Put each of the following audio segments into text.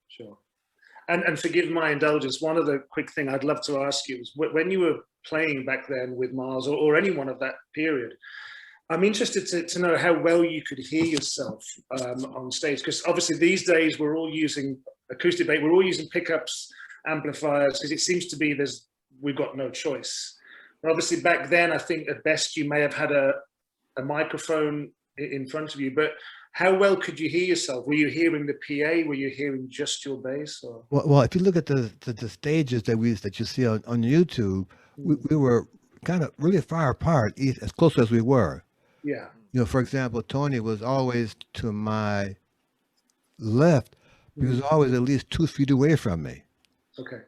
Sure. And forgive my indulgence. One other quick thing I'd love to ask you is when you were playing back then with Miles or anyone of that period, I'm interested to know how well you could hear yourself on stage, because obviously these days we're all using acoustic bass, we're all using pickups, amplifiers, because it seems to be we've got no choice. But obviously back then, I think at best you may have had a microphone in front of you, but how well could you hear yourself? Were you hearing the PA? Were you hearing just your bass? Or? Well, if you look at the stages that you see on YouTube, we were kind of really far apart, as close as we were. Yeah. You know, for example, Tony was always to my left. He was always at least 2 feet away from me. Okay.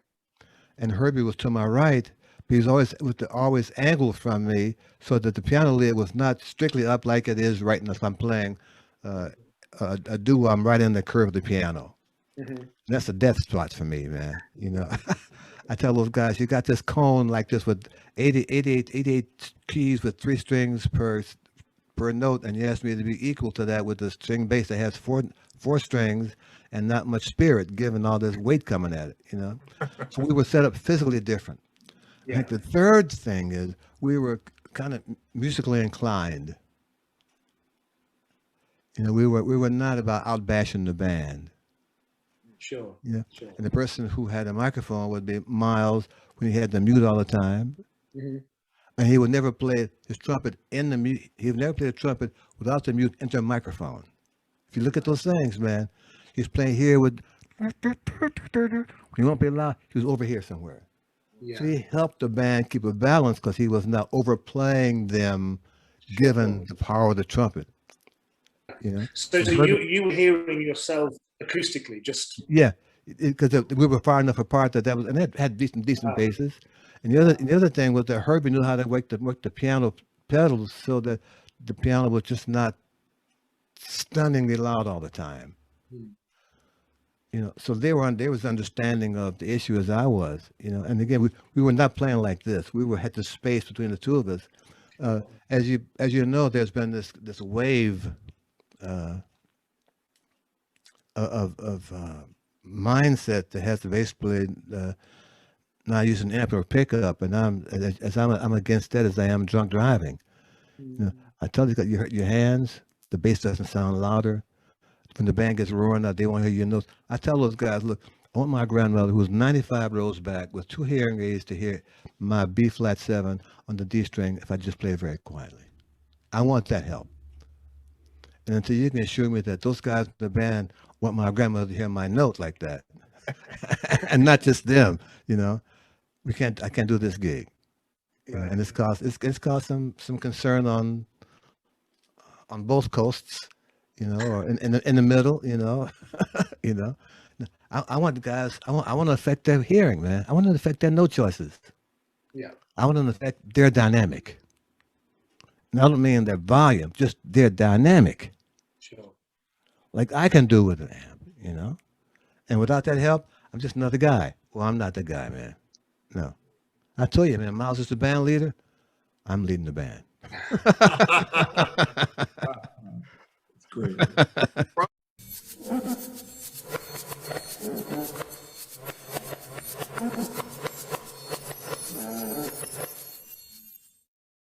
And Herbie was to my right. But he was always angled from me, so that the piano lid was not strictly up like it is right now if I'm playing a duo. I'm right in the curve of the piano. That's a death spot for me, man. You know, I tell those guys, you got this cone like this with 88 keys with 3 strings per note, and you ask me to be equal to that with the string bass that has four strings and not much spirit, given all this weight coming at it. You know, so we were set up physically different. Yeah. I think the third thing is we were kind of musically inclined. You know, we were not about outbashing the band. Sure. Yeah. Sure. And the person who had a microphone would be Miles when he had the mute all the time. And he would never play his trumpet in the mute. He would never play the trumpet without the mute into a microphone. If you look at those things, man, he's playing here with. He won't be loud. He was over here somewhere. Yeah. So he helped the band keep a balance because he was not overplaying them, given the power of the trumpet. You know. So you were hearing yourself acoustically, just because we were far enough apart that was, and it had decent basses. And the other thing was that Herbie knew how to work the piano pedals so that the piano was just not stunningly loud all the time. You know, so there was understanding of the issue as I was. You know, and again, we were not playing like this. We had the space between the two of us. As you know, there's been this wave of mindset that has the bass player not using amp or pickup, and I'm against that as I am drunk driving. You know, I tell you, your hands, the bass doesn't sound louder. When the band gets roaring out, they won't hear your notes. I tell those guys, look, I want my grandmother, who was 95 rows back with 2 hearing aids, to hear my B flat 7 on the D string if I just play it very quietly. I want that help. And until you can assure me that those guys in the band want my grandmother to hear my note like that, and not just them, you know, I can't do this gig. Right. And it's caused some concern on both coasts, you know, or in the middle, you know. You know, I want the guys. I want to affect their hearing, man. I want to affect their note choices. Yeah. I want to affect their dynamic. And I don't mean their volume, just their dynamic. Sure. Like I can do with an amp, you know. And without that help, I'm just another guy. Well, I'm not the guy, man. No. I tell you, man, Miles is the band leader. I'm leading the band. It's great.